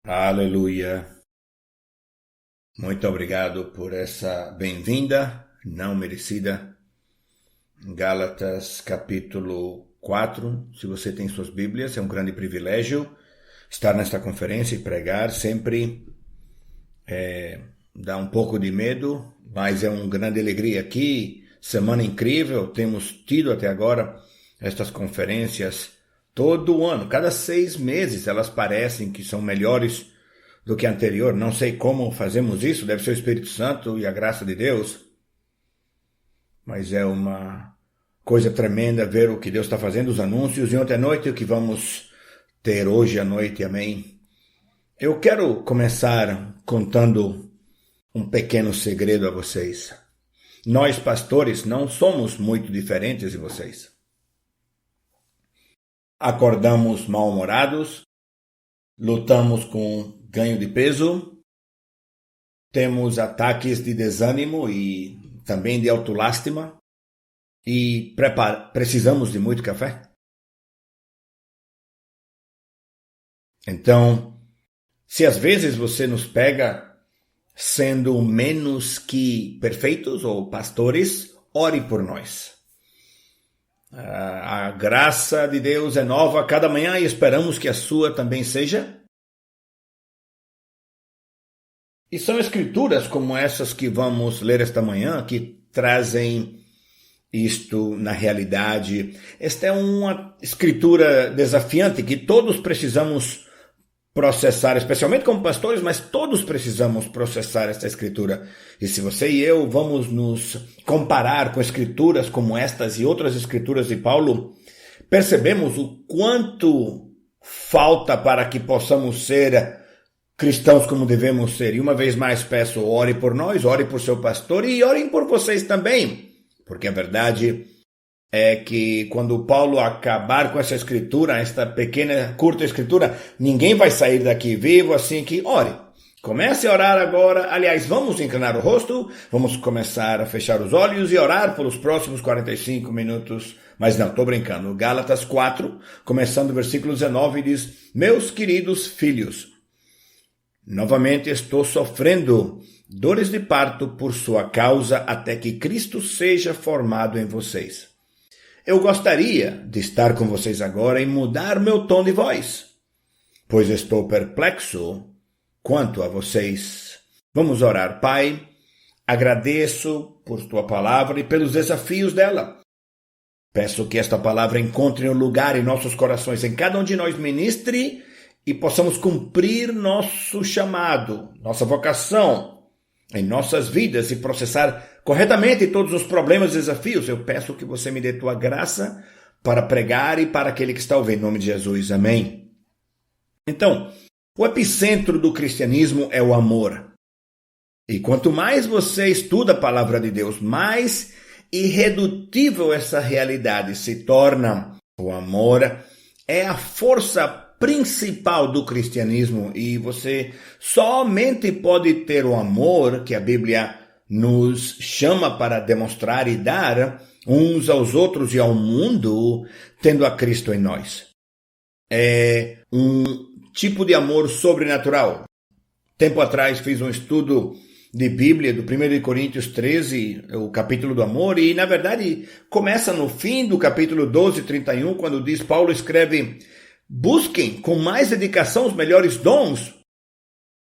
Aleluia. Muito obrigado por essa bem-vinda não merecida. Gálatas capítulo 4. Se você tem suas Bíblias, é um grande privilégio estar nesta conferência e pregar. Sempre dá um pouco de medo, mas é uma grande alegria aqui. Semana incrível, temos tido até agora estas conferências todo ano. Cada 6 meses elas parecem que são melhores do que a anterior. Não sei como fazemos isso, deve ser o Espírito Santo e a graça de Deus. Mas é uma coisa tremenda ver o que Deus está fazendo, os anúncios, e ontem à noite o que vamos ter hoje à noite, amém. Eu quero começar contando um pequeno segredo a vocês. Nós, pastores, não somos muito diferentes de vocês. Acordamos mal-humorados, lutamos com ganho de peso, temos ataques de desânimo e também de autolástima e precisamos de muito café. Então, se às vezes você nos pega sendo menos que perfeitos ou pastores, ore por nós. A graça de Deus é nova a cada manhã e esperamos que a sua também seja. E são escrituras como essas que vamos ler esta manhã que trazem isto na realidade. Esta é uma escritura desafiante que todos precisamos processar, especialmente como pastores, mas todos precisamos processar esta escritura. E se você e eu vamos nos comparar com escrituras como estas e outras escrituras de Paulo, percebemos o quanto falta para que possamos ser cristãos como devemos ser. E uma vez mais peço, ore por nós, ore por seu pastor e orem por vocês também. Porque a verdade é que quando Paulo acabar com essa escritura, esta pequena, curta escritura, ninguém vai sair daqui vivo, assim que ore. Comece a orar agora. Aliás, vamos inclinar o rosto, vamos começar a fechar os olhos e orar pelos próximos 45 minutos. Mas não, estou brincando. Gálatas 4, começando o versículo 19, diz: Meus queridos filhos, novamente estou sofrendo dores de parto por sua causa até que Cristo seja formado em vocês. Eu gostaria de estar com vocês agora e mudar meu tom de voz, pois estou perplexo quanto a vocês. Vamos orar. Pai, agradeço por tua palavra e pelos desafios dela. Peço que esta palavra encontre um lugar em nossos corações, em cada um de nós ministre e possamos cumprir nosso chamado, nossa vocação em nossas vidas e processar corretamente todos os problemas e desafios. Eu peço que você me dê tua graça para pregar e para aquele que está ouvindo. Em nome de Jesus, amém. Então, o epicentro do cristianismo é o amor. E quanto mais você estuda a palavra de Deus, mais irredutível essa realidade se torna. O amor é a força principal do cristianismo e você somente pode ter o amor que a Bíblia nos chama para demonstrar e dar uns aos outros e ao mundo, tendo a Cristo em nós. É um tipo de amor sobrenatural. Tempo atrás fiz um estudo de Bíblia, do 1 Coríntios 13, o capítulo do amor, e na verdade começa no fim do capítulo 12, 31, quando diz, Paulo escreve: busquem com mais dedicação os melhores dons.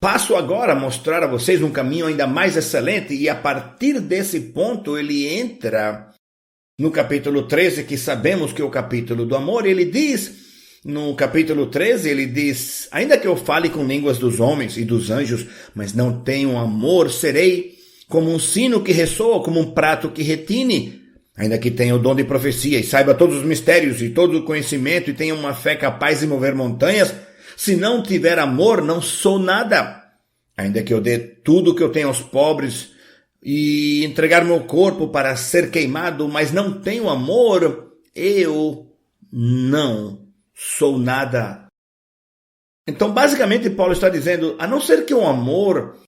Passo agora a mostrar a vocês um caminho ainda mais excelente, e a partir desse ponto ele entra no capítulo 13, que sabemos que é o capítulo do amor. Ele diz, no capítulo 13, ele diz: ainda que eu fale com línguas dos homens e dos anjos, mas não tenho amor, serei como um sino que ressoa, como um prato que retine. Ainda que tenha o dom de profecia e saiba todos os mistérios e todo o conhecimento e tenha uma fé capaz de mover montanhas, se não tiver amor, não sou nada. Ainda que eu dê tudo o que eu tenho aos pobres e entregar meu corpo para ser queimado, mas não tenho amor, eu não sou nada. Então, basicamente, Paulo está dizendo, a não ser que o amor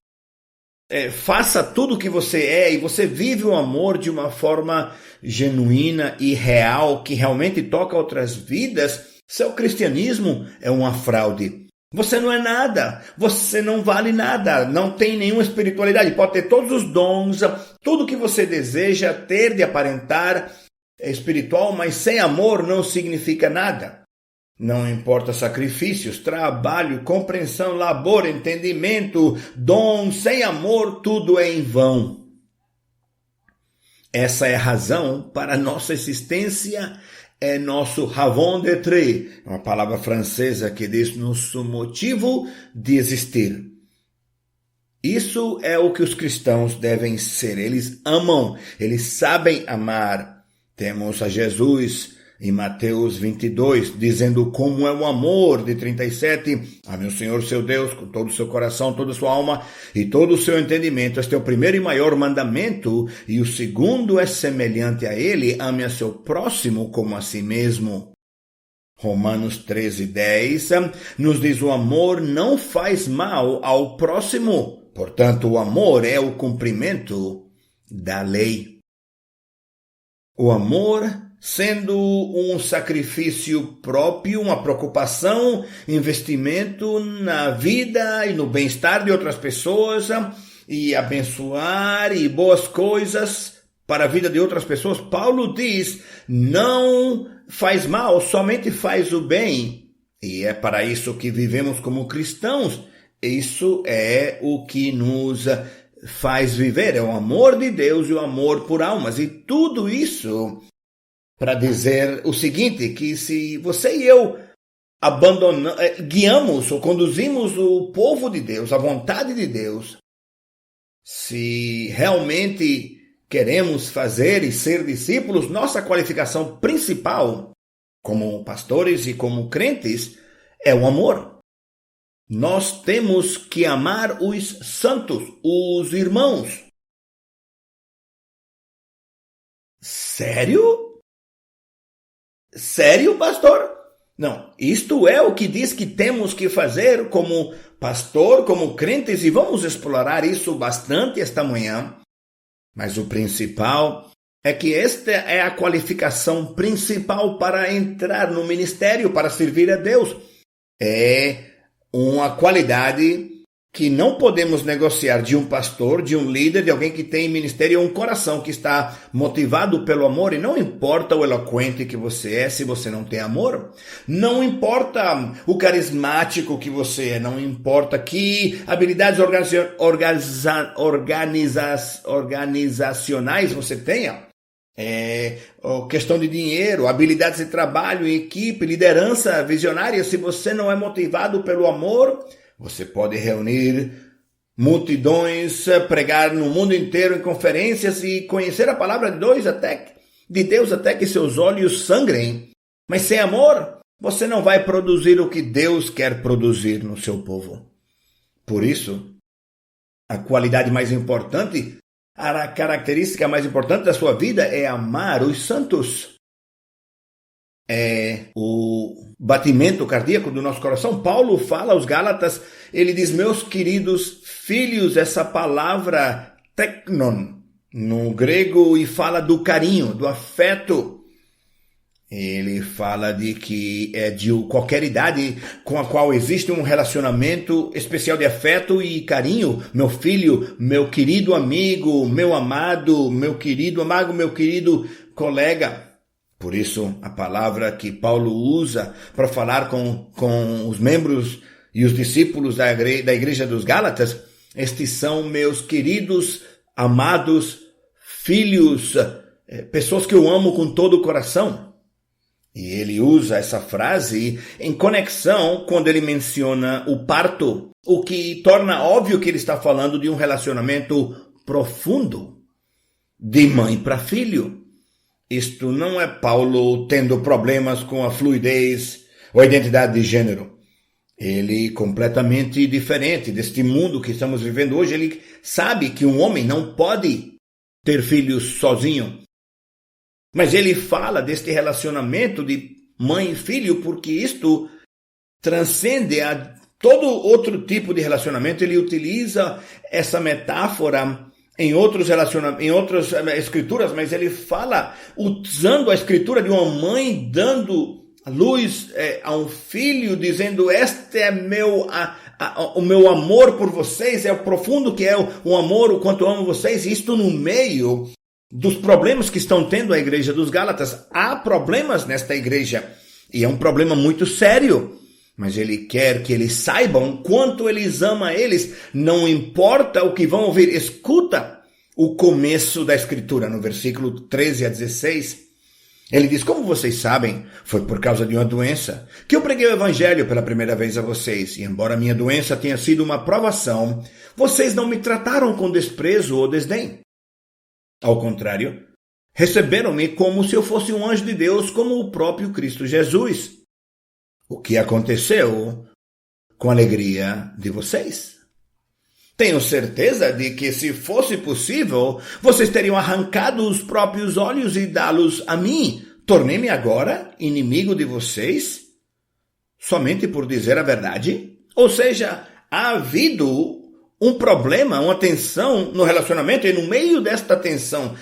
faça tudo o que você é e você vive o amor de uma forma genuína e real, que realmente toca outras vidas, seu cristianismo é uma fraude. Você não é nada, você não vale nada, não tem nenhuma espiritualidade, pode ter todos os dons, tudo que você deseja ter de aparentar espiritual, mas sem amor não significa nada. Não importa sacrifícios, trabalho, compreensão, labor, entendimento, dom, sem amor, tudo é em vão. Essa é a razão para a nossa existência, é nosso raison d'être, uma palavra francesa que diz nosso motivo de existir. Isso é o que os cristãos devem ser. Eles amam, eles sabem amar. Temos a Jesus em Mateus 22, dizendo como é o amor, de 37, ame o Senhor seu Deus com todo o seu coração, toda a sua alma e todo o seu entendimento. Este é o primeiro e maior mandamento, e o segundo é semelhante a ele, ame a seu próximo como a si mesmo. Romanos 13:10 nos diz: o amor não faz mal ao próximo, portanto o amor é o cumprimento da lei. O amor sendo um sacrifício próprio, uma preocupação, investimento na vida e no bem-estar de outras pessoas, e abençoar e boas coisas para a vida de outras pessoas. Paulo diz, não faz mal, somente faz o bem. E é para isso que vivemos como cristãos. Isso é o que nos faz viver, é o amor de Deus e o amor por almas. E tudo isso para dizer o seguinte, que se você e eu guiamos ou conduzimos o povo de Deus, a vontade de Deus, se realmente queremos fazer e ser discípulos, nossa qualificação principal como pastores e como crentes é o amor. Nós temos que amar os santos, os irmãos. Sério? Sério, pastor? Não, isto é o que diz que temos que fazer como pastor, como crentes, e vamos explorar isso bastante esta manhã. Mas o principal é que esta é a qualificação principal para entrar no ministério, para servir a Deus. É uma qualidade que não podemos negociar de um pastor, de um líder, de alguém que tem ministério, um coração que está motivado pelo amor, e não importa o eloquente que você é, se você não tem amor, não importa o carismático que você é, não importa que habilidades organizacionais você tenha, questão de dinheiro, habilidades de trabalho, equipe, liderança visionária, se você não é motivado pelo amor, você pode reunir multidões, pregar no mundo inteiro em conferências e conhecer a palavra de Deus até que seus olhos sangrem. Mas sem amor, você não vai produzir o que Deus quer produzir no seu povo. Por isso, a qualidade mais importante, a característica mais importante da sua vida é amar os santos. É o batimento cardíaco do nosso coração. Paulo fala aos Gálatas, ele diz, meus queridos filhos, essa palavra teknon no grego, e fala do carinho, do afeto. Ele fala de que é de qualquer idade com a qual existe um relacionamento especial de afeto e carinho. Meu filho, meu querido amigo, meu amado, meu querido colega. Por isso, a palavra que Paulo usa para falar com os membros e os discípulos da igreja dos Gálatas, estes são meus queridos, amados filhos, pessoas que eu amo com todo o coração. E ele usa essa frase em conexão quando ele menciona o parto, o que torna óbvio que ele está falando de um relacionamento profundo, de mãe para filho. Isto não é Paulo tendo problemas com a fluidez ou a identidade de gênero. Ele, completamente diferente deste mundo que estamos vivendo hoje, ele sabe que um homem não pode ter filhos sozinho. Mas ele fala deste relacionamento de mãe e filho porque isto transcende a todo outro tipo de relacionamento. Ele utiliza essa metáfora em outras escrituras, mas ele fala usando a escritura de uma mãe dando a luz a um filho, dizendo: este é o meu amor por vocês, é o profundo que é o amor, o quanto eu amo vocês. Isto no meio dos problemas que estão tendo a igreja dos Gálatas. Há problemas nesta igreja, e é um problema muito sério. Mas ele quer que eles saibam quanto eles amam eles. Não importa o que vão ouvir. Escuta o começo da escritura, no versículo 13 a 16. Ele diz: como vocês sabem, foi por causa de uma doença que eu preguei o evangelho pela primeira vez a vocês. E embora minha doença tenha sido uma provação, vocês não me trataram com desprezo ou desdém. Ao contrário, receberam-me como se eu fosse um anjo de Deus, como o próprio Cristo Jesus. O que aconteceu com a alegria de vocês? Tenho certeza de que, se fosse possível, vocês teriam arrancado os próprios olhos e dá-los a mim. Tornei-me agora inimigo de vocês somente por dizer a verdade? Ou seja, há havido um problema, uma tensão no relacionamento, e no meio desta tensão,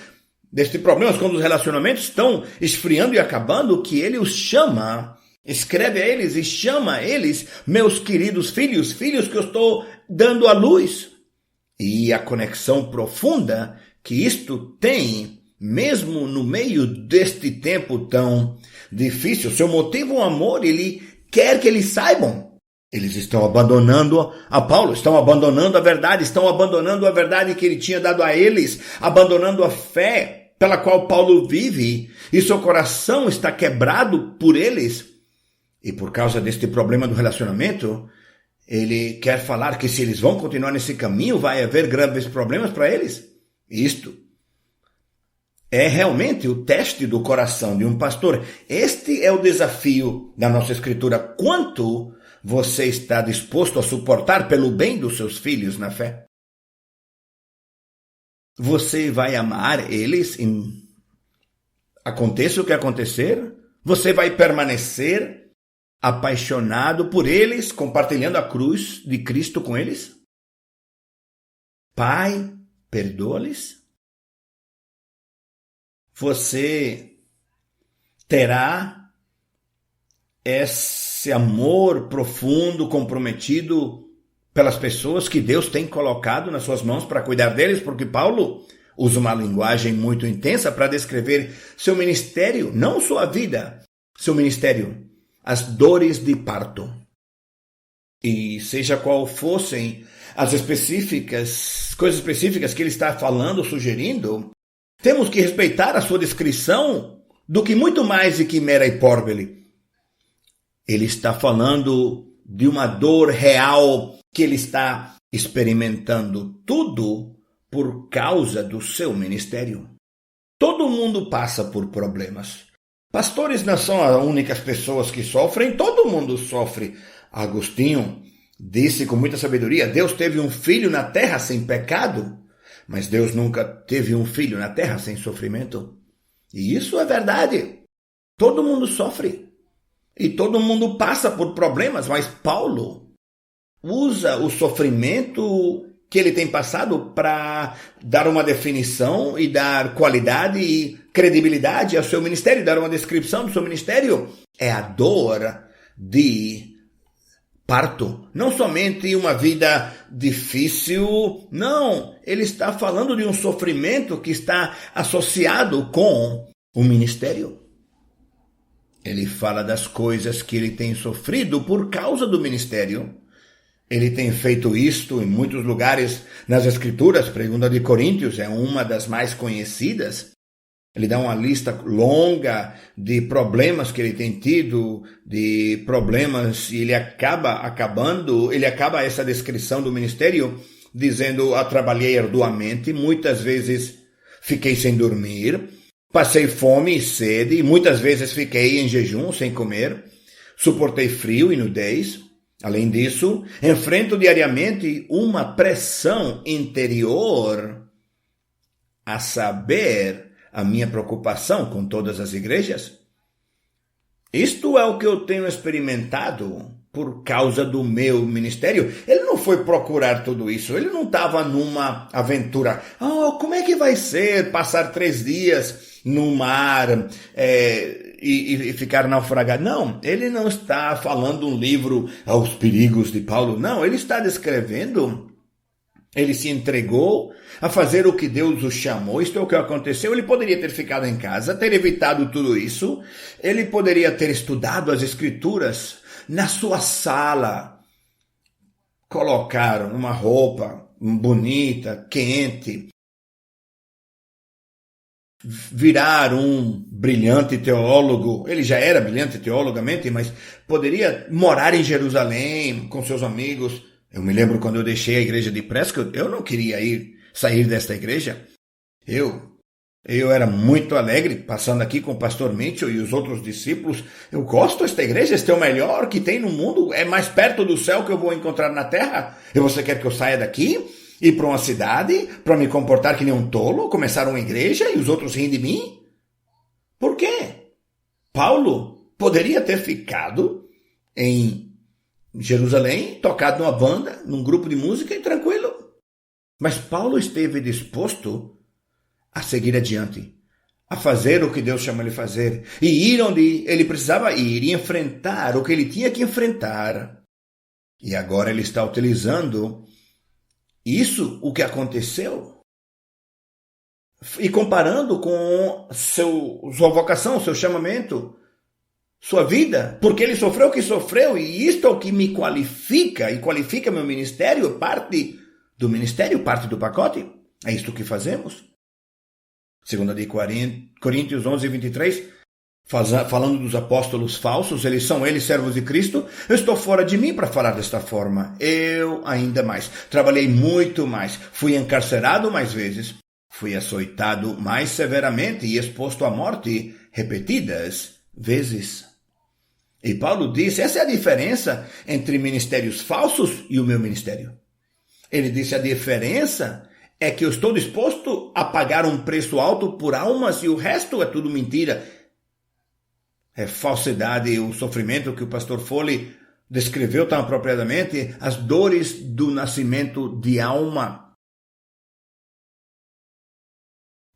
deste problema, quando os relacionamentos estão esfriando e acabando, que ele os chama, escreve a eles e chama eles meus queridos filhos, filhos que eu estou dando à luz. E a conexão profunda que isto tem, mesmo no meio deste tempo tão difícil. Seu motivo, o amor, ele quer que eles saibam. Eles estão abandonando a Paulo, estão abandonando a verdade que ele tinha dado a eles, abandonando a fé pela qual Paulo vive, e seu coração está quebrado por eles. E por causa deste problema do relacionamento, ele quer falar que, se eles vão continuar nesse caminho, vai haver graves problemas para eles. Isto é realmente o teste do coração de um pastor. Este é o desafio da nossa escritura. Quanto você está disposto a suportar pelo bem dos seus filhos na fé? Você vai amar eles, aconteça o que acontecer? Você vai permanecer apaixonado por eles, compartilhando a cruz de Cristo com eles? Pai, perdoa-lhes? Você terá esse amor profundo, comprometido pelas pessoas que Deus tem colocado nas suas mãos para cuidar deles? Porque Paulo usa uma linguagem muito intensa para descrever seu ministério, não sua vida, seu ministério. As dores de parto. E seja qual fossem as coisas específicas que ele está falando, sugerindo, temos que respeitar a sua descrição do que muito mais do que mera hipérbole. Ele está falando de uma dor real que ele está experimentando, tudo por causa do seu ministério. Todo mundo passa por problemas. Pastores não são as únicas pessoas que sofrem, todo mundo sofre. Agostinho disse com muita sabedoria: Deus teve um filho na terra sem pecado, mas Deus nunca teve um filho na terra sem sofrimento. E isso é verdade. Todo mundo sofre. E todo mundo passa por problemas, mas Paulo usa o sofrimento que ele tem passado para dar uma definição e dar qualidade e credibilidade ao seu ministério, dar uma descrição do seu ministério. É a dor de parto. Não somente uma vida difícil, não. Ele está falando de um sofrimento que está associado com o ministério. Ele fala das coisas que ele tem sofrido por causa do ministério. Ele tem feito isto em muitos lugares nas Escrituras. 2 Coríntios é uma das mais conhecidas. Ele dá uma lista longa de problemas que ele tem tido, de problemas, e ele acaba essa descrição do ministério dizendo: trabalhei arduamente, muitas vezes fiquei sem dormir, passei fome e sede, e muitas vezes fiquei em jejum sem comer, suportei frio e nudez. Além disso, enfrento diariamente uma pressão interior, a saber, a minha preocupação com todas as igrejas. Isto é o que eu tenho experimentado por causa do meu ministério. Ele não foi procurar tudo isso, ele não estava numa aventura. Como é que vai ser passar 3 dias no mar, e ficar naufragado. Não, ele não está falando um livro aos perigos de Paulo. Não, ele está descrevendo. Ele se entregou a fazer o que Deus o chamou. Isto é o que aconteceu. Ele poderia ter ficado em casa, ter evitado tudo isso. Ele poderia ter estudado as Escrituras na sua sala. Colocar uma roupa bonita, quente. Virar um brilhante teólogo. Ele já era brilhante teologamente, mas poderia morar em Jerusalém com seus amigos. Eu me lembro quando eu deixei a igreja de Prescott, eu não queria sair desta igreja. Eu era muito alegre passando aqui com o pastor Mitchell e os outros discípulos. Eu gosto desta igreja, este é o melhor que tem no mundo, é mais perto do céu que eu vou encontrar na terra. E você quer que eu saia daqui, ir para uma cidade, para me comportar que nem um tolo, começar uma igreja e os outros riem de mim? Por quê? Paulo poderia ter ficado em Jerusalém, tocado numa banda, num grupo de música e tranquilo. Mas Paulo esteve disposto a seguir adiante, a fazer o que Deus chamou ele a fazer, e ir onde ele precisava ir, e enfrentar o que ele tinha que enfrentar. E agora ele está utilizando isso, o que aconteceu, e comparando com sua vocação, seu chamamento, sua vida, porque ele sofreu o que sofreu, e isto é o que me qualifica, e qualifica meu ministério, parte do ministério, parte do pacote. É isto que fazemos. 2 de Coríntios 11, 23, falando dos apóstolos falsos, eles servos de Cristo. Eu estou fora de mim para falar desta forma. Eu ainda mais. Trabalhei muito mais. Fui encarcerado mais vezes. Fui açoitado mais severamente e exposto à morte repetidas vezes. E Paulo disse, essa é a diferença entre ministérios falsos e o meu ministério. Ele disse, a diferença é que eu estou disposto a pagar um preço alto por almas e o resto é tudo mentira. É falsidade, o sofrimento que o pastor Foley descreveu tão apropriadamente, as dores do nascimento de alma.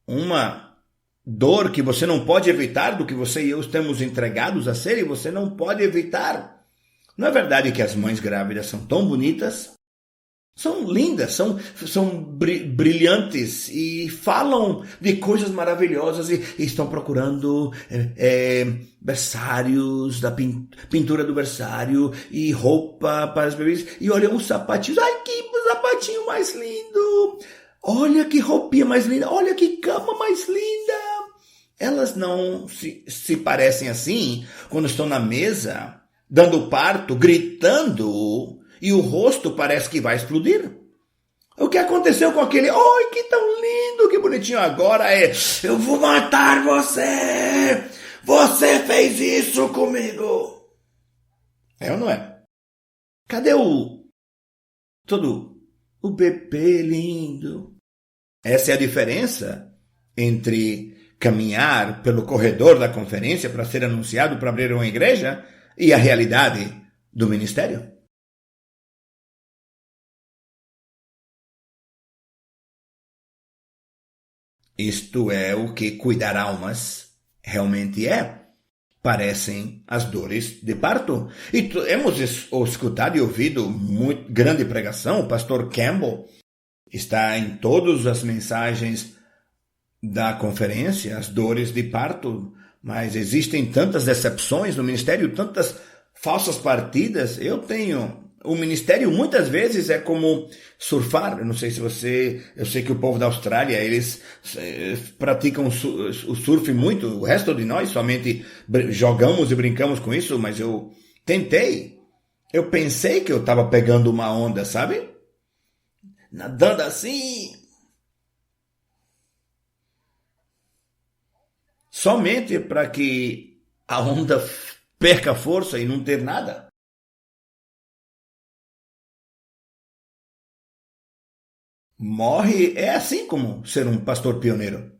Uma dor que você não pode evitar, do que você e eu estamos entregados a ser, e você não pode evitar. Não é verdade que as mães grávidas são tão bonitas? São lindas, são brilhantes e falam de coisas maravilhosas e estão procurando berçários, da pintura do berçário e roupa para os bebês. E olham os sapatinhos. Ai, que sapatinho mais lindo! Olha que roupinha mais linda! Olha que cama mais linda! Elas não se parecem assim quando estão na mesa, dando parto, gritando, e o rosto parece que vai explodir. O que aconteceu com aquele, oi, que tão lindo, que bonitinho agora eu vou matar você! Você fez isso comigo! É ou não é? Cadê o bebê lindo? Essa é a diferença entre caminhar pelo corredor da conferência para ser anunciado para abrir uma igreja e a realidade do ministério. Isto é o que cuidar almas realmente é. Parecem as dores de parto. E hemos escutado e ouvido muito grande pregação. O pastor Campbell está em todas as mensagens da conferência, as dores de parto. Mas existem tantas decepções no ministério, tantas falsas partidas. O ministério muitas vezes é como surfar. Eu não sei se eu sei que o povo da Austrália, eles praticam o surf muito. O resto de nós somente jogamos e brincamos com isso, mas eu pensei que eu estava pegando uma onda, sabe? Nadando assim. Somente para que a onda perca força e não ter nada. Morre é assim como ser um pastor pioneiro.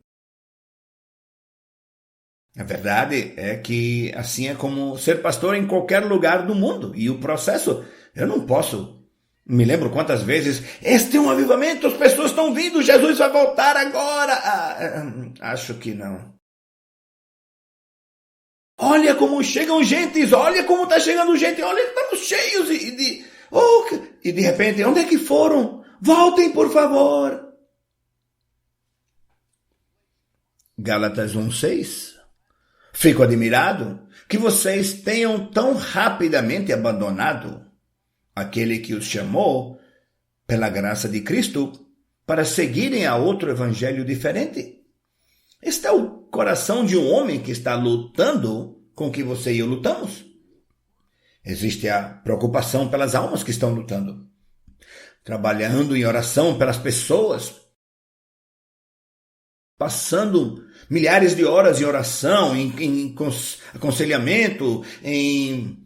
A verdade é que assim é como ser pastor em qualquer lugar do mundo. E o processo, eu não posso. Me lembro quantas vezes, este é um avivamento, as pessoas estão vindo, Jesus vai voltar agora. Acho que não. Olha como chegam gentes, olha como está chegando gente, olha, estamos cheios e de repente, onde é que foram? Voltem, por favor. Gálatas 1:6. Fico admirado que vocês tenham tão rapidamente abandonado aquele que os chamou pela graça de Cristo para seguirem a outro evangelho diferente. Este é o coração de um homem que está lutando com o que você e eu lutamos. Existe a preocupação pelas almas que estão lutando, trabalhando em oração pelas pessoas, passando milhares de horas em oração, em aconselhamento, em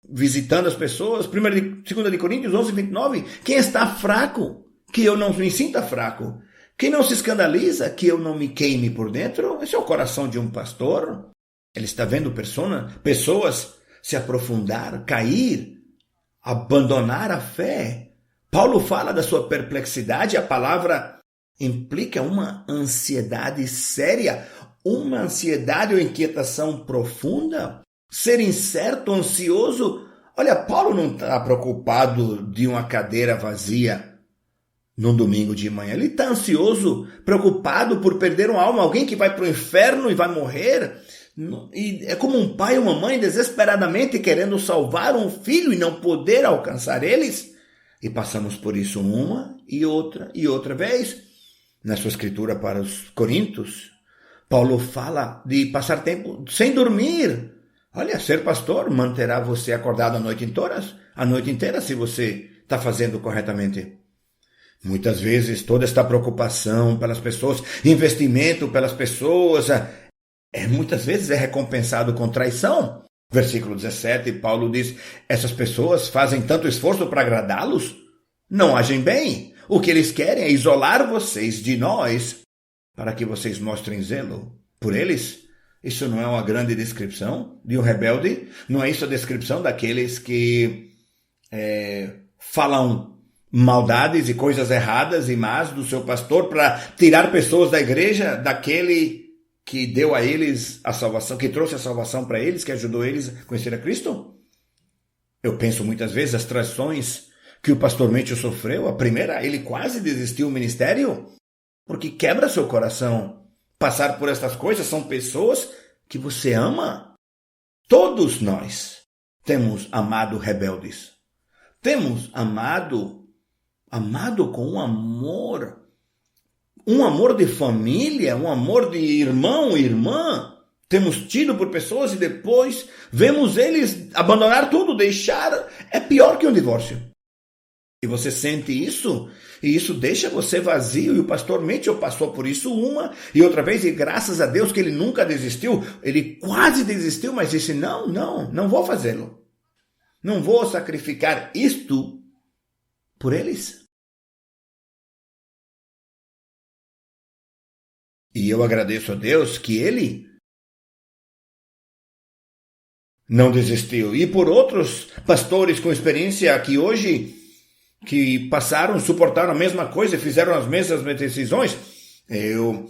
visitando as pessoas. 2 de Coríntios 11:29. Quem está fraco, que eu não me sinta fraco. Quem não se escandaliza, que eu não me queime por dentro. Esse é o coração de um pastor. Ele está vendo pessoas se aprofundar, cair, abandonar a fé. Paulo fala da sua perplexidade. A palavra implica uma ansiedade séria, uma ansiedade ou inquietação profunda, ser incerto, ansioso. Olha, Paulo não está preocupado de uma cadeira vazia no domingo de manhã. Ele está ansioso, preocupado por perder uma alma, alguém que vai para o inferno e vai morrer. E é como um pai ou uma mãe desesperadamente querendo salvar um filho e não poder alcançar eles. E passamos por isso uma e outra vez. Na sua escritura para os Coríntios, Paulo fala de passar tempo sem dormir. Olha, ser pastor manterá você acordado a noite inteira se você está fazendo corretamente. Muitas vezes toda esta preocupação pelas pessoas, investimento pelas pessoas, muitas vezes é recompensado com traição. Versículo 17, Paulo diz, essas pessoas fazem tanto esforço para agradá-los, não agem bem. O que eles querem é isolar vocês de nós para que vocês mostrem zelo por eles. Isso não é uma grande descrição de um rebelde? Não é isso a descrição daqueles que falam maldades e coisas erradas e más do seu pastor para tirar pessoas da igreja, daquele que deu a eles a salvação, que trouxe a salvação para eles, que ajudou eles a conhecer a Cristo? Eu penso muitas vezes as traições que o pastor Mitchell sofreu. A primeira, ele quase desistiu do ministério, porque quebra seu coração. Passar por estas coisas, são pessoas que você ama. Todos nós temos amado rebeldes. Temos amado com um amor de família, um amor de irmão e irmã. Temos tido por pessoas e depois vemos eles abandonar tudo, deixar. É pior que um divórcio. E você sente isso, e isso deixa você vazio. E o pastor Mitchell passou por isso uma e outra vez, e graças a Deus que ele nunca desistiu. Ele quase desistiu, mas disse, não vou fazê-lo. Não vou sacrificar isto por eles. E eu agradeço a Deus que ele não desistiu. E por outros pastores com experiência que hoje que passaram, suportaram a mesma coisa, fizeram as mesmas decisões. Eu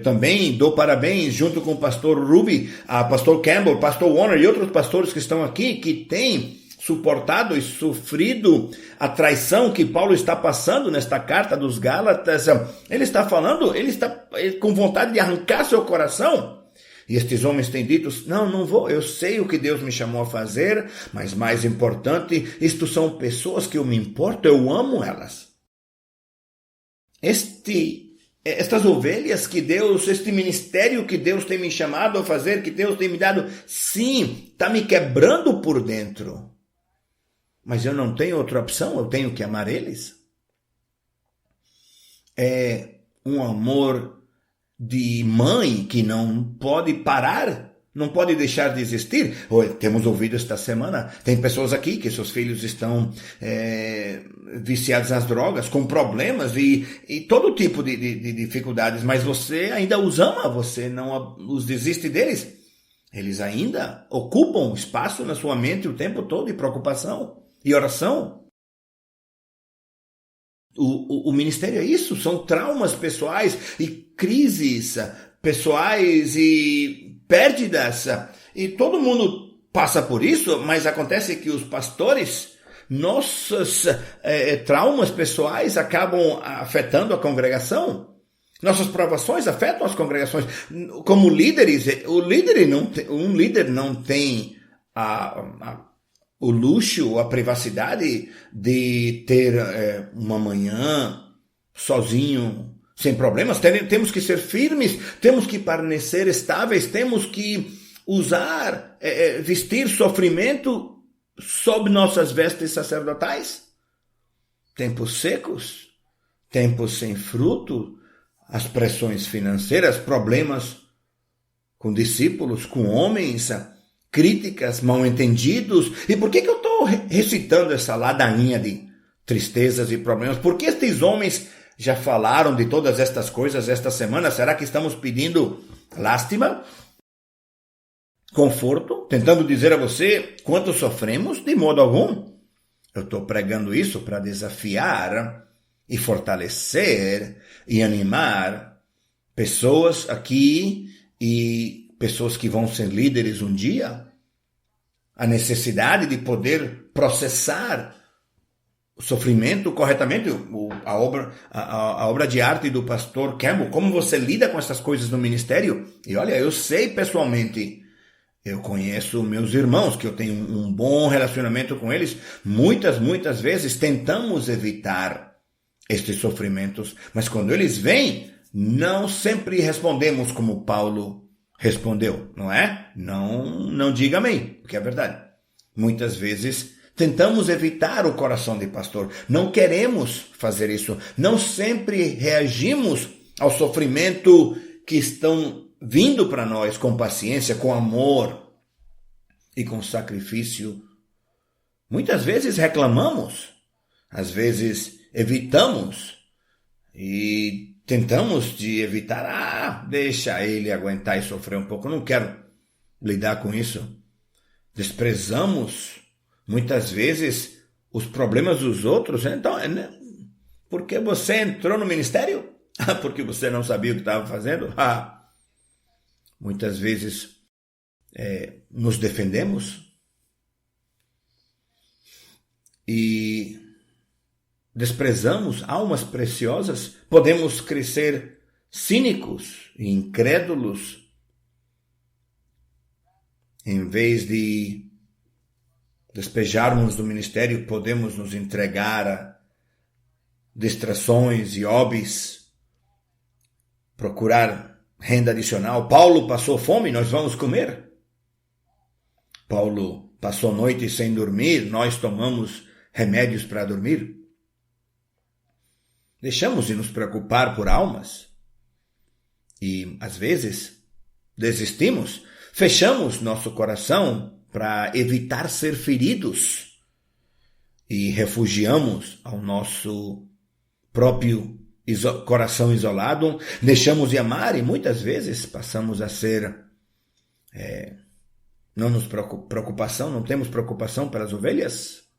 também dou parabéns junto com o pastor Ruby, a pastor Campbell, pastor Warner e outros pastores que estão aqui, que têm suportado e sofrido a traição que Paulo está passando nesta carta dos Gálatas. Ele está falando, ele está com vontade de arrancar seu coração. E estes homens têm dito, não vou, eu sei o que Deus me chamou a fazer, mas mais importante, isto são pessoas que eu me importo, eu amo elas. Estas ovelhas que Deus, este ministério que Deus tem me chamado a fazer, que Deus tem me dado, sim, está me quebrando por dentro. Mas eu não tenho outra opção, eu tenho que amar eles. É um amor de mãe que não pode parar, não pode deixar de existir. Temos ouvido esta semana, tem pessoas aqui que seus filhos estão viciados nas drogas, com problemas e todo tipo de dificuldades, mas você ainda os ama, você não os desiste deles. Eles ainda ocupam espaço na sua mente o tempo todo de preocupação e oração. O ministério é isso, são traumas pessoais e crises pessoais e pérdidas. E todo mundo passa por isso, mas acontece que os pastores, nossos traumas pessoais acabam afetando a congregação. Nossas provações afetam as congregações. Como líderes, um líder não tem o luxo, a privacidade de ter uma manhã sozinho, sem problemas. Temos que ser firmes, temos que permanecer estáveis, temos que vestir sofrimento sob nossas vestes sacerdotais. Tempos secos, tempos sem fruto, as pressões financeiras, problemas com discípulos, com homens, críticas, mal-entendidos. E por que eu estou recitando essa ladainha de tristezas e problemas? Por que estes homens já falaram de todas estas coisas esta semana? Será que estamos pedindo lástima? Conforto? Tentando dizer a você quanto sofremos? De modo algum. Eu estou pregando isso para desafiar e fortalecer e animar pessoas aqui e pessoas que vão ser líderes um dia. A necessidade de poder processar o sofrimento corretamente. A obra de arte do pastor Campbell, como você lida com essas coisas no ministério. E olha, eu sei pessoalmente, eu conheço meus irmãos, que eu tenho um bom relacionamento com eles. Muitas vezes tentamos evitar estes sofrimentos, mas quando eles vêm, não sempre respondemos como Paulo respondeu, não é? Não diga amém, porque é verdade. Muitas vezes tentamos evitar o coração de pastor, não queremos fazer isso, não sempre reagimos ao sofrimento que estão vindo para nós com paciência, com amor e com sacrifício. Muitas vezes reclamamos, às vezes evitamos e tentamos de evitar, deixa ele aguentar e sofrer um pouco, não quero lidar com isso. Desprezamos muitas vezes os problemas dos outros. Então, porque você entrou no ministério? Porque você não sabia o que estava fazendo? Muitas vezes nos defendemos e desprezamos almas preciosas. Podemos crescer cínicos e incrédulos em vez de despejarmos do ministério. Podemos nos entregar a distrações e hobbies, procurar renda adicional. Paulo passou fome, nós vamos comer. Paulo passou noite sem dormir, nós tomamos remédios para dormir. Deixamos de nos preocupar por almas e, às vezes, desistimos. Fechamos nosso coração para evitar ser feridos e refugiamos ao nosso próprio coração isolado. Deixamos de amar e, muitas vezes, passamos a ser... não temos preocupação pelas ovelhas.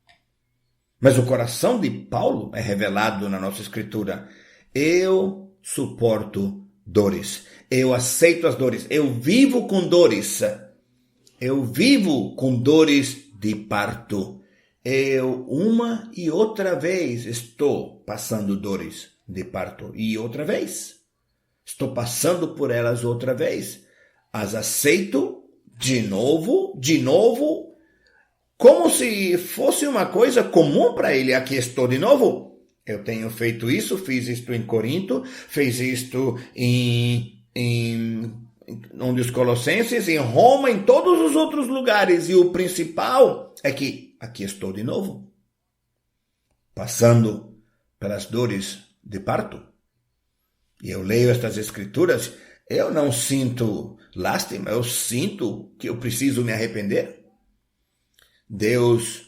Mas o coração de Paulo é revelado na nossa escritura. Eu suporto dores. Eu aceito as dores. Eu vivo com dores. Eu vivo com dores de parto. Eu uma e outra vez estou passando dores de parto. E outra vez. Estou passando por elas outra vez. As aceito de novo, como se fosse uma coisa comum para ele. Aqui estou de novo. Eu tenho feito isso, fiz isto em Corinto, fiz isto em um dos Colossenses, em Roma, em todos os outros lugares. E o principal é que aqui estou de novo, passando pelas dores de parto. E eu leio estas escrituras, eu não sinto lástima, eu sinto que eu preciso me arrepender. Deus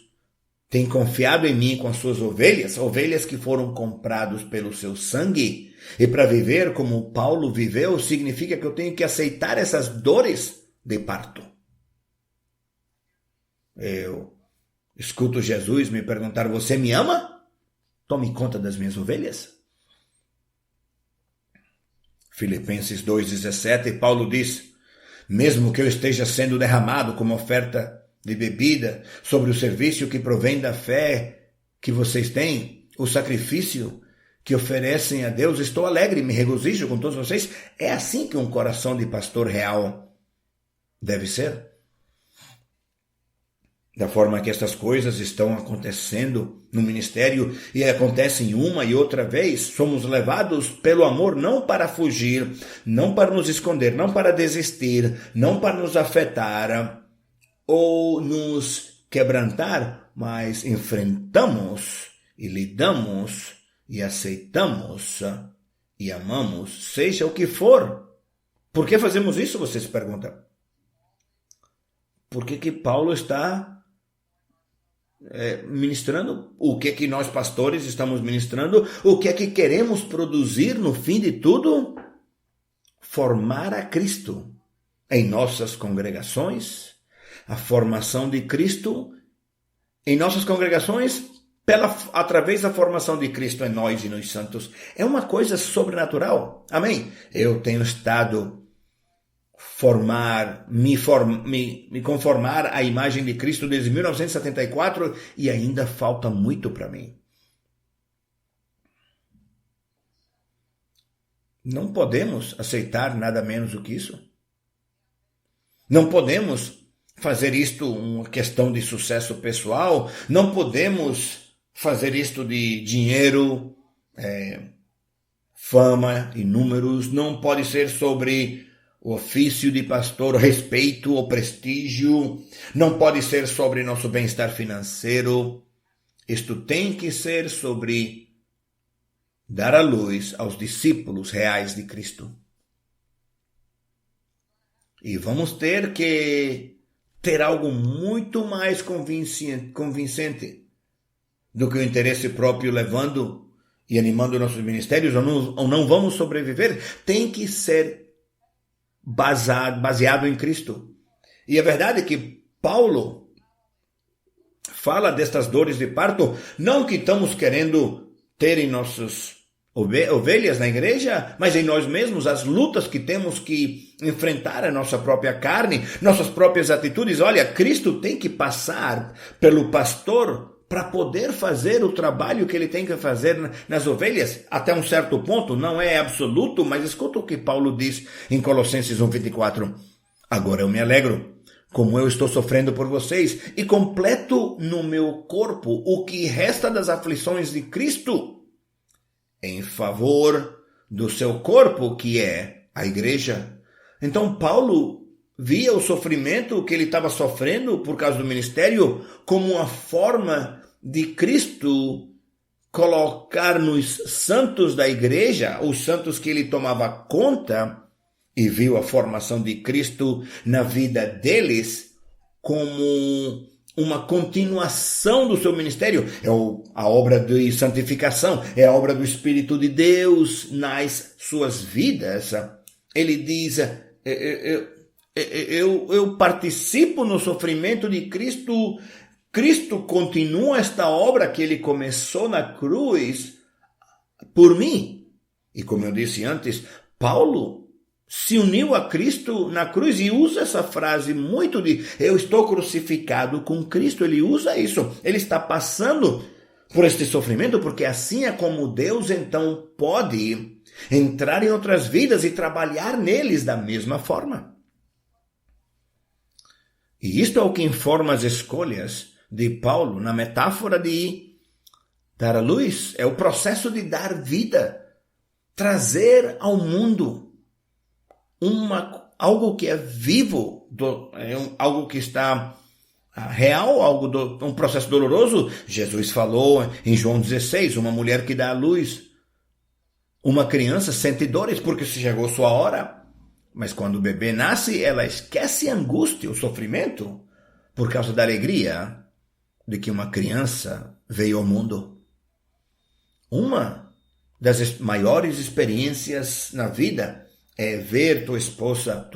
tem confiado em mim com as suas ovelhas que foram compradas pelo seu sangue. E para viver como Paulo viveu, significa que eu tenho que aceitar essas dores de parto. Eu escuto Jesus me perguntar, você me ama? Tome conta das minhas ovelhas. Filipenses 2,17, Paulo diz, mesmo que eu esteja sendo derramado como oferta de bebida sobre o serviço que provém da fé que vocês têm, o sacrifício que oferecem a Deus, estou alegre e me regozijo com todos vocês. É assim que um coração de pastor real deve ser. Da forma que estas coisas estão acontecendo no ministério e acontecem uma e outra vez, somos levados pelo amor não para fugir, não para nos esconder, não para desistir, não para nos afetar ou nos quebrantar, mas enfrentamos e lidamos e aceitamos e amamos, seja o que for. Por que fazemos isso, você se pergunta? Por que Paulo está ministrando? O que nós pastores estamos ministrando? O que é que queremos produzir no fim de tudo? Formar a Cristo em nossas congregações, a formação de Cristo em nossas congregações através da formação de Cristo em nós e nos santos. É uma coisa sobrenatural. Amém? Eu tenho estado me conformar à imagem de Cristo desde 1974 e ainda falta muito para mim. Não podemos aceitar nada menos do que isso. Não podemos fazer isto uma questão de sucesso pessoal. Não podemos fazer isto de dinheiro, fama e números. Não pode ser sobre o ofício de pastor, respeito ou prestígio. Não pode ser sobre nosso bem-estar financeiro. Isto tem que ser sobre dar a luz aos discípulos reais de Cristo. E vamos ter que ter algo muito mais convincente do que o interesse próprio levando e animando nossos ministérios, ou não vamos sobreviver. Tem que ser baseado em Cristo. E a verdade é que Paulo fala destas dores de parto, não que estamos querendo ter em nossas ovelhas na igreja, mas em nós mesmos, as lutas que temos que enfrentar a nossa própria carne, nossas próprias atitudes. Olha, Cristo tem que passar pelo pastor para poder fazer o trabalho que ele tem que fazer nas ovelhas, até um certo ponto, não é absoluto, mas escuta o que Paulo diz em Colossenses 1:24. Agora eu me alegro, como eu estou sofrendo por vocês, e completo no meu corpo o que resta das aflições de Cristo, em favor do seu corpo, que é a igreja. Então Paulo via o sofrimento que ele estava sofrendo por causa do ministério como uma forma de Cristo colocar nos santos da igreja, os santos que ele tomava conta, e viu a formação de Cristo na vida deles como uma continuação do seu ministério. É a obra de santificação, é a obra do Espírito de Deus nas suas vidas. Ele diz, eu participo no sofrimento de Cristo. Cristo continua esta obra que ele começou na cruz por mim. E como eu disse antes, Paulo se uniu a Cristo na cruz e usa essa frase muito de eu estou crucificado com Cristo. Ele usa isso. Ele está passando por este sofrimento porque assim é como Deus então pode entrar em outras vidas e trabalhar neles da mesma forma. E isto é o que informa as escolhas de Paulo na metáfora de dar a luz. É o processo de dar vida, trazer ao mundo algo que é vivo, algo que está real, um processo doloroso. Jesus falou em João 16, uma mulher que dá à luz uma criança sente dores porque chegou sua hora, mas quando o bebê nasce, ela esquece a angústia, o sofrimento, por causa da alegria de que uma criança veio ao mundo. Uma das maiores experiências na vida é ver tua esposa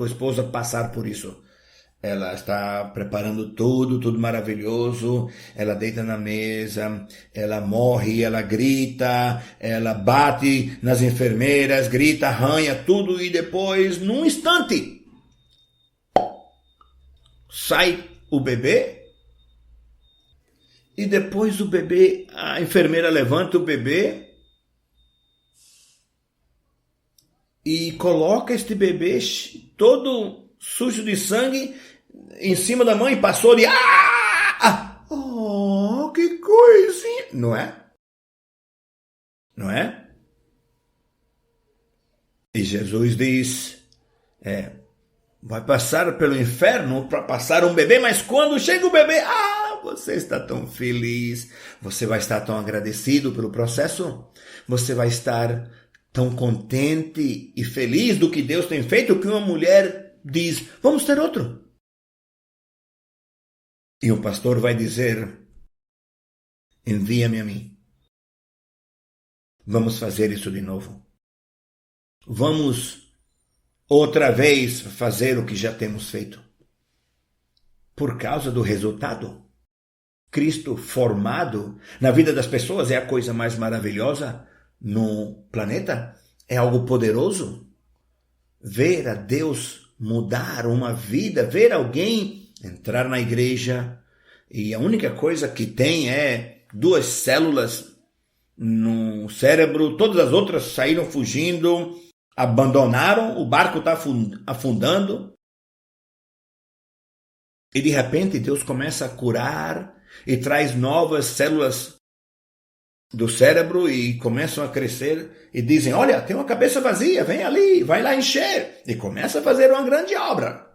passar por isso. Ela está preparando tudo maravilhoso, ela deita na mesa, ela morre, ela grita, ela bate nas enfermeiras, grita, arranha tudo e depois, num instante, sai o bebê, e depois o bebê, a enfermeira levanta o bebê e coloca este bebê todo sujo de sangue em cima da mãe, passou de... Oh, que coisinha! Não é? Não é? E Jesus diz, vai passar pelo inferno para passar um bebê, mas quando chega o bebê, você está tão feliz, você vai estar tão agradecido pelo processo, você vai estar tão contente e feliz do que Deus tem feito, que uma mulher diz, vamos ter outro. E o pastor vai dizer, envia-me a mim. Vamos fazer isso de novo. Vamos outra vez fazer o que já temos feito. Por causa do resultado. Cristo formado na vida das pessoas é a coisa mais maravilhosa no planeta. É algo poderoso. Ver a Deus mudar uma vida, ver alguém entrar na igreja e a única coisa que tem é 2 células no cérebro, todas as outras saíram fugindo, abandonaram, o barco está afundando. E de repente Deus começa a curar e traz novas células do cérebro e começam a crescer e dizem, olha, tem uma cabeça vazia, vem ali, vai lá encher. E começa a fazer uma grande obra.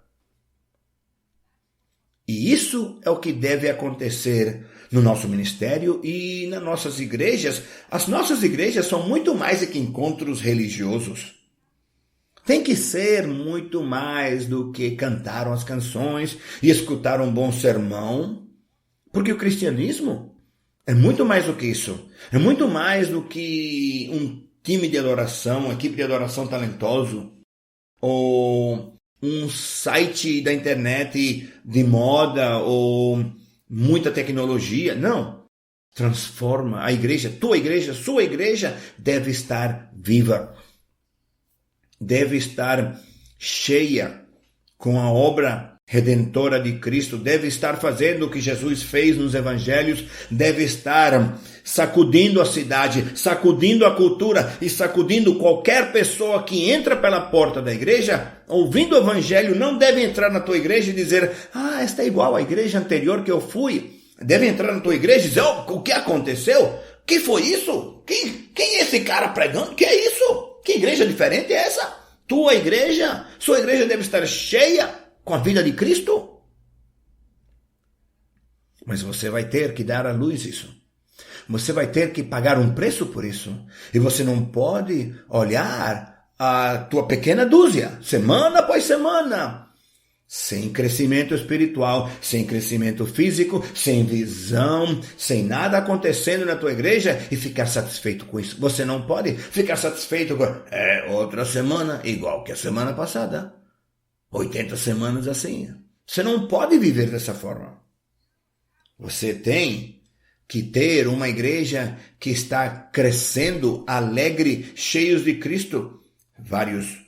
E isso é o que deve acontecer no nosso ministério e nas nossas igrejas. As nossas igrejas são muito mais do que encontros religiosos. Tem que ser muito mais do que cantar as canções e escutar um bom sermão. Porque o cristianismo é muito mais do que isso. É muito mais do que um time de adoração, uma equipe de adoração talentoso, ou um site da internet de moda, ou muita tecnologia. Não. Transforma a igreja, tua igreja, sua igreja deve estar viva. Deve estar cheia com a obra redentora de Cristo, deve estar fazendo o que Jesus fez nos evangelhos, deve estar sacudindo a cidade, sacudindo a cultura e sacudindo qualquer pessoa que entra pela porta da igreja, ouvindo o evangelho, não deve entrar na tua igreja e dizer, esta é igual à igreja anterior que eu fui. Deve entrar na tua igreja e dizer, o que aconteceu? Que foi isso? Quem é esse cara pregando? Que é isso? Que igreja diferente é essa? Tua igreja, sua igreja deve estar cheia com a vida de Cristo. Mas você vai ter que dar à luz isso. Você vai ter que pagar um preço por isso. E você não pode olhar a tua pequena dúzia, semana após semana, sem crescimento espiritual, sem crescimento físico, sem visão, sem nada acontecendo na tua igreja e ficar satisfeito com isso. Você não pode ficar satisfeito com outra semana igual que a semana passada. 80 semanas assim. Você não pode viver dessa forma. Você tem que ter uma igreja que está crescendo, alegre, cheios de Cristo. Vários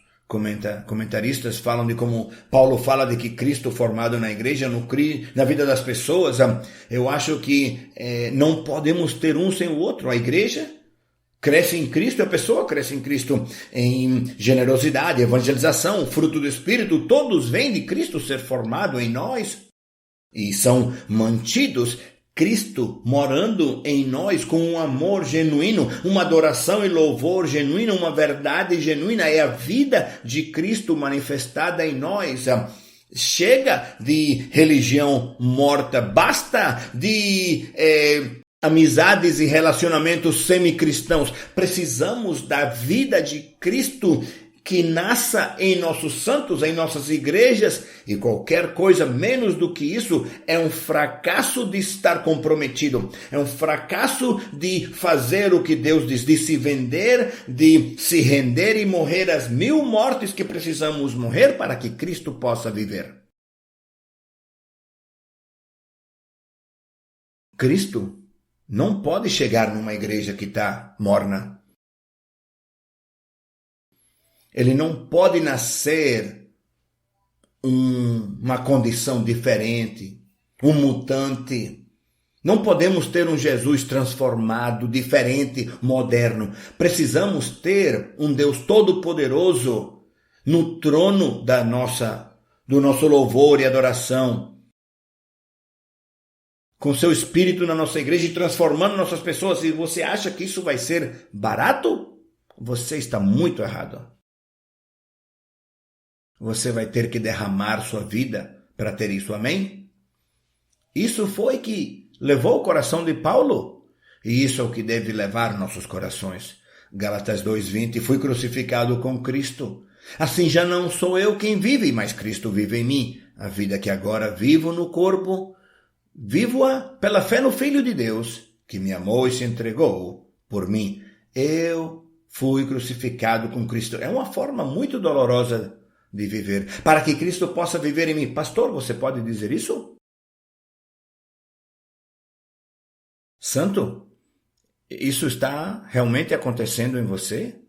comentaristas falam de como Paulo fala de que Cristo formado na igreja, na vida das pessoas. Eu acho que não podemos ter um sem o outro. A igreja cresce em Cristo, a pessoa cresce em Cristo em generosidade, evangelização, fruto do Espírito, todos vêm de Cristo ser formado em nós e são mantidos, Cristo morando em nós com um amor genuíno, uma adoração e louvor genuíno, uma verdade genuína, é a vida de Cristo manifestada em nós. Chega de religião morta, basta de amizades e relacionamentos semicristãos. Precisamos da vida de Cristo que nasça em nossos santos, em nossas igrejas, e qualquer coisa menos do que isso é um fracasso de estar comprometido, é um fracasso de fazer o que Deus diz, de se vender, de se render e morrer as 1000 mortes que precisamos morrer para que Cristo possa viver. Cristo não pode chegar numa igreja que está morna. Ele não pode nascer uma condição diferente, um mutante. Não podemos ter um Jesus transformado, diferente, moderno. Precisamos ter um Deus todo-poderoso no trono do nosso louvor e adoração, com seu Espírito na nossa igreja e transformando nossas pessoas. Se você acha que isso vai ser barato, você está muito errado. Você vai ter que derramar sua vida para ter isso, amém? Isso foi que levou o coração de Paulo, e isso é o que deve levar nossos corações. Gálatas 2:20, fui crucificado com Cristo. Assim já não sou eu quem vive, mas Cristo vive em mim. A vida que agora vivo no corpo, vivo-a pela fé no Filho de Deus, que me amou e se entregou por mim. Eu fui crucificado com Cristo. É uma forma muito dolorosa de viver, para que Cristo possa viver em mim. Pastor, você pode dizer isso? Santo, isso está realmente acontecendo em você?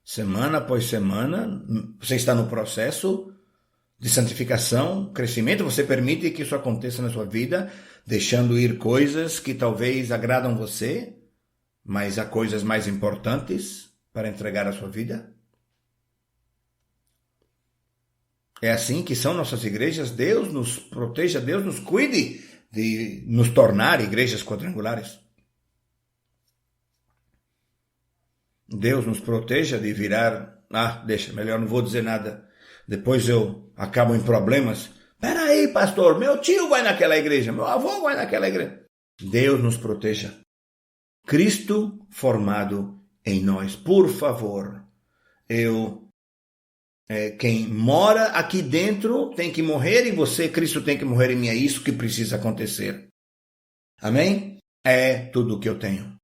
Semana após semana, você está no processo de santificação, crescimento, você permite que isso aconteça na sua vida, deixando ir coisas que talvez agradam você, mas há coisas mais importantes para entregar a sua vida? É assim que são nossas igrejas. Deus nos proteja, Deus nos cuide de nos tornar igrejas quadrangulares. Deus nos proteja de virar... deixa, melhor não vou dizer nada. Depois eu acabo em problemas. Peraí, pastor, meu tio vai naquela igreja, meu avô vai naquela igreja. Deus nos proteja. Cristo formado em nós. Por favor, quem mora aqui dentro tem que morrer, e você, Cristo, tem que morrer em mim. É isso que precisa acontecer. Amém? É tudo o que eu tenho.